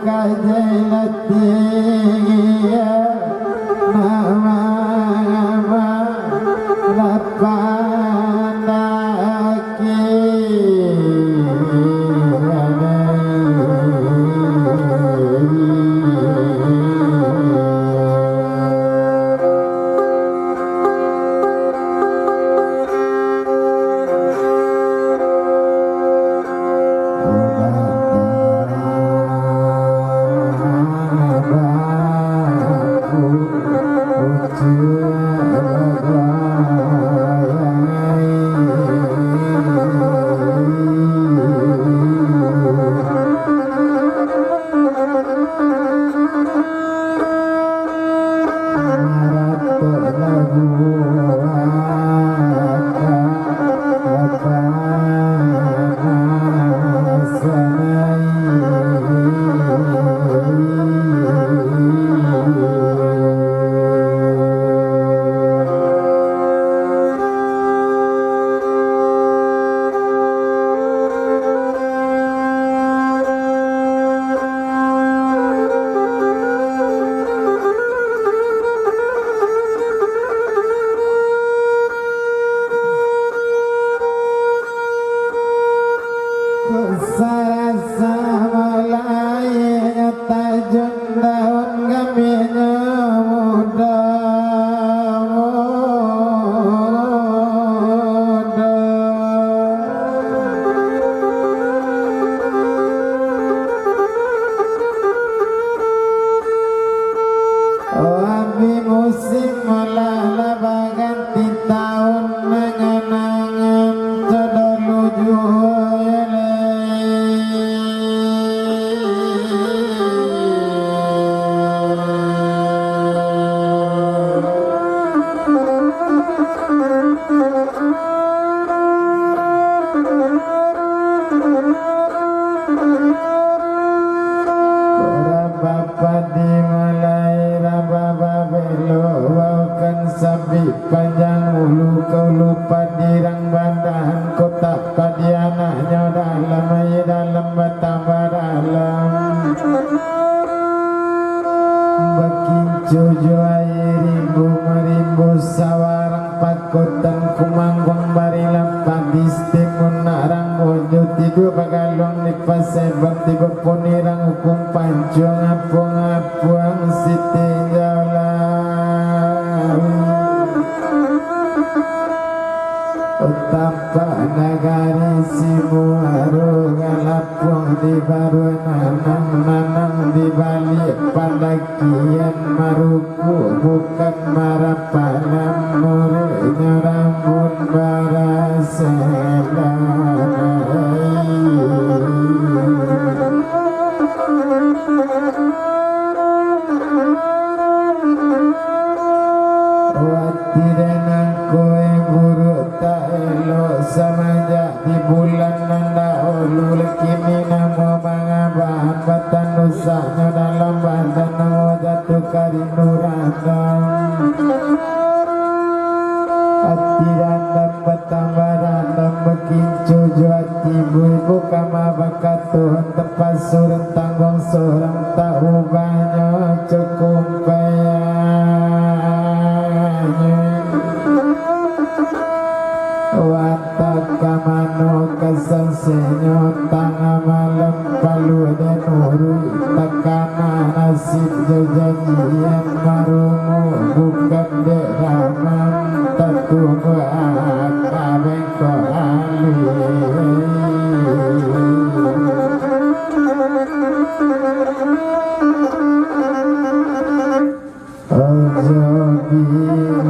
Jai musim mulai ganti tahun mengenangan cedoluju panjang ulu kau lupa dirang bandahan kota padiananya dalam betapa dalam bekincu air rimbu sawarang pakotan kumanggung bari lampat distimun narang wujud tidur bagalong di pasebang tiba ponirang hukum pancung apuang siti jalan Utapa nagari simu haru galapung di baru nanang di balik pandakian maruku bukan marapalam muridnya rambut Samanja di bulan nanda ulul kini namo mangabahan batan nusanya dalam badan namo jatuh karinurandam hati randam betambah randam bekincu juati ibu kama bakat Tuhan tempat surang tanggung seorang tahu banyak cukup kamano kasansenyo tanga malam palu dan urui takana nasib jajanjian marumu bukan deraman tatumu akabengko ali ojo bila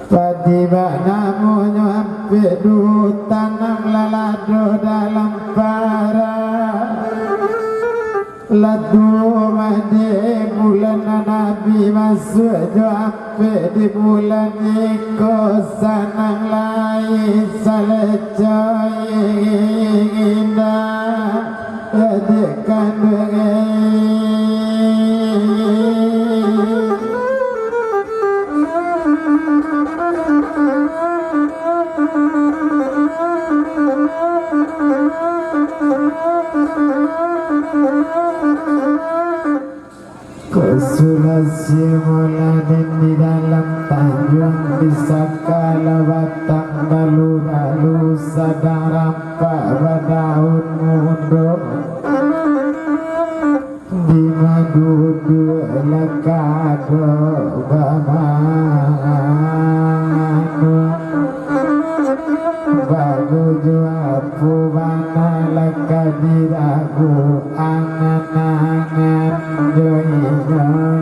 Patiba namunyo ampe du tanam lalado dalam para ladu made bulan nabi masuk jo ampe di bulan iko sanang lai salecoy indah adekan Kesulasi mulanin di dalam tanjung di sakala batang lalu sadang rampak badaun mundur di madu dua lekado bamanu bagu jua pubana lekadiragu angan-angan joi joi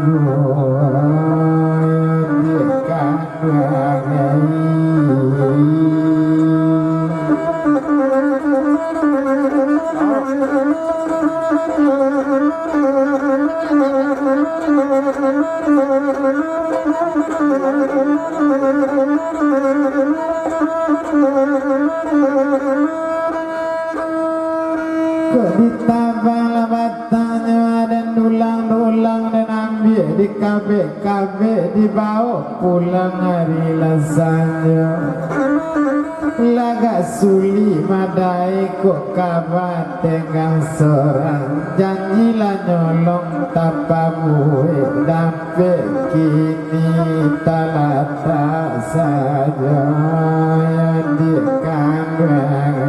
Kok ditabang lah batangnya dan dulang-dulang dan ambil di kabeh-kabeh dibawa pulang hari lasanya. Lagak suli madai kok kabar tegang seorang janjilah nyolong tapamu dapat kini talata saja yang dikandang.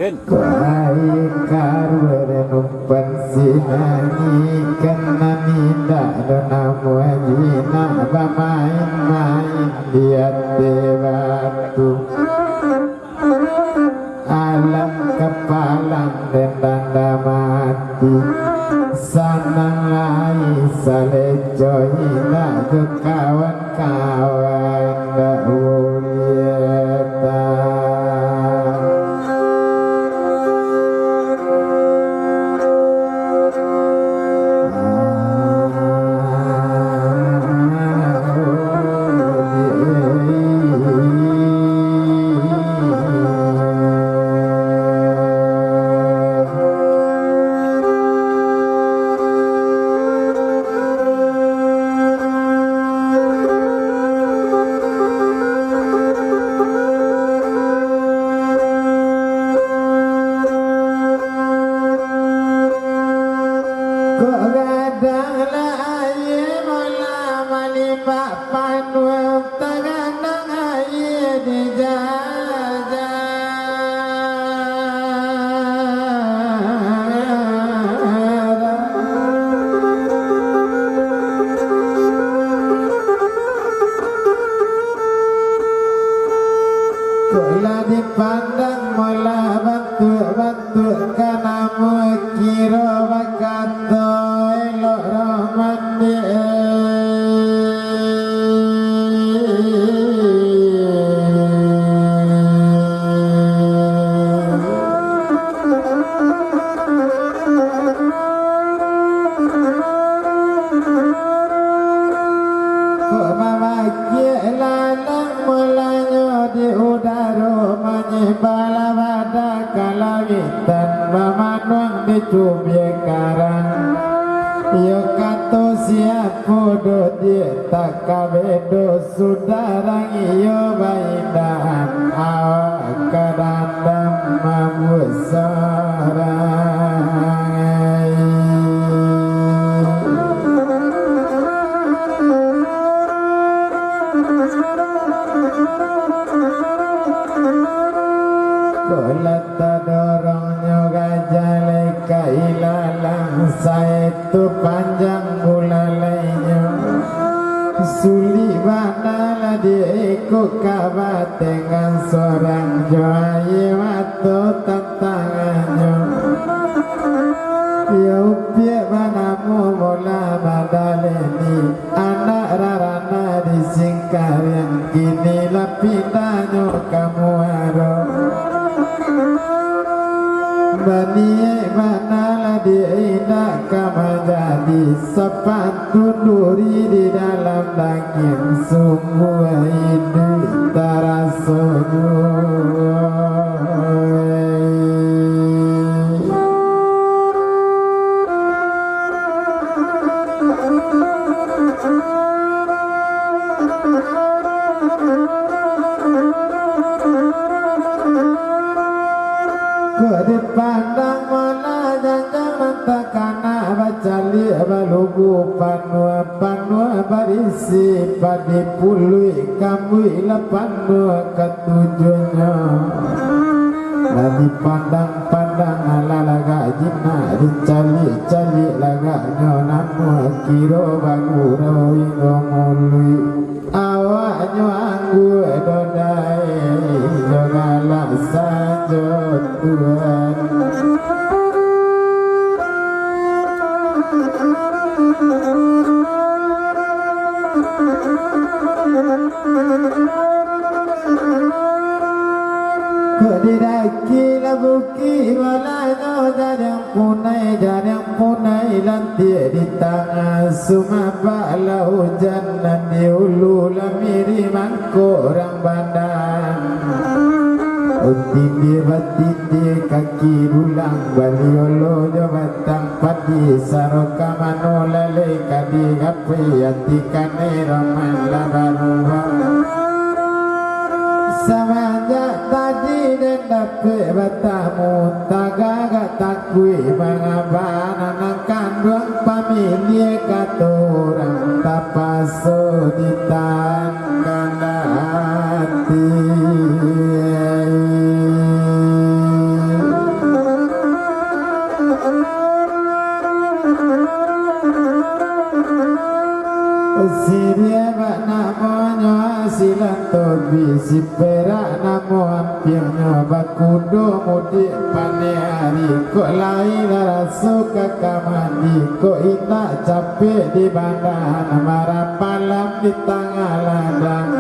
Kuai karwere numpan sinangi kena minda donamu ajina bamain-main lihat dewatu alam kepalang dan tanda mati sanang lai salecoi nak ke kawan-kawan dak ulieta. Dipandang mula bantu kanamu kira bakato elok romandi kok mama lalang mulanya di udara bala pada kalawitan bamanuang dicubye karang yo kato siap podo dia tak kabedo sudarang iyo baidan awak kadandam mabusarang. Kolata dorongnya gajale kailalang saitu panjang bulalainya suli banala diikut kabat dengan seorang joai waktu tantangannya ya upiak manamu mula madaleni anak rarana disingkar yang kini lapidanya kamu harap bani manala diindak kama jadi sepatu duri di dalam daging sungguh hidup terasa dipandang mana jangan mentakana baca lihat balugu panua barisi padi pului kamu panua ketujuhnya lagi pandang ala laga jina dicali laganya namu kiro bangu roi ngomului awaknya anggu dodai jogala sajo Tuhan kau didaki labuki walanya jadang punai jarang punai lantik di tangan sumapa la hujan dan di hulu lamiri mangkuk orang badan Tindi batindi kaki bulang baliolo batang padi saroka mano lale kadi gapi atikane raman labaruwa Samanja tadi dan dapet batamu tagaga takui mangabana nang kandung pamilia katorang tapaso di tangkana hati Siria bak namanya silato bisi perak namo ampirnya bakudo mudik pane hari kok lain rasu kakamandi kok ina capek di bandar marah palam di tengah ladang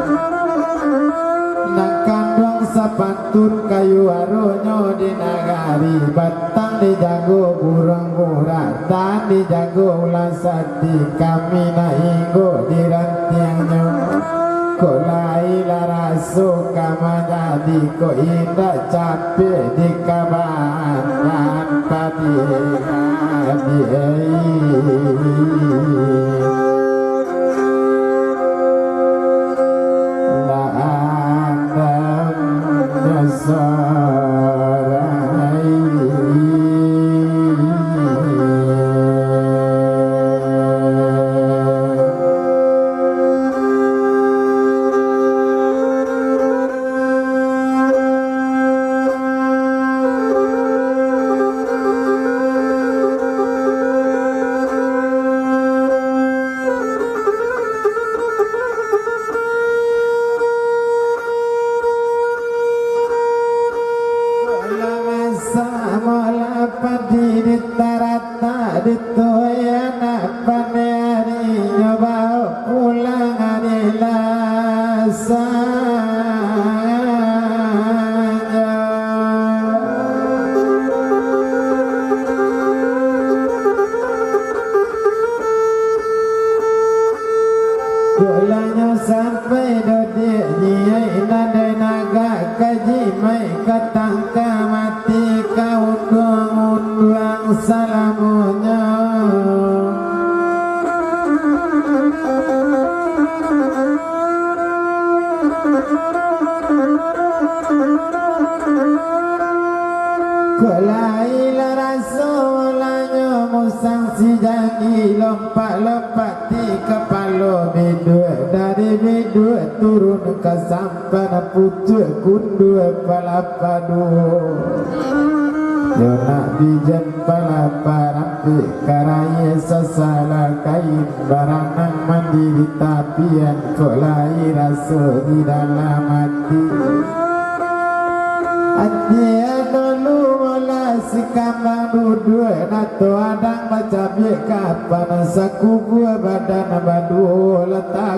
nak kandung sapantun kayu aronyo di nagari batang dijago burung-burung dan dijago ulang sati kami nainggo di rantiangnya kok laila rasu kama jadi kok indah capek di kaban dan padi Kulanya sampai dodik nyai nada naga kaji mai katangka mati kau unduang salamunya Kelaila rasulanya musang si jangi lompat-lompat di kepala bidua dari bidua turun ke sampan pucuk kundu palapadu yo nak bijan palapa rampi karaya sesala kain baranang mandi di tapian kelai rasa di dalam hati Adia dulu mula si kambang duduk nato adang baca biak kapan saku gua badan badu letak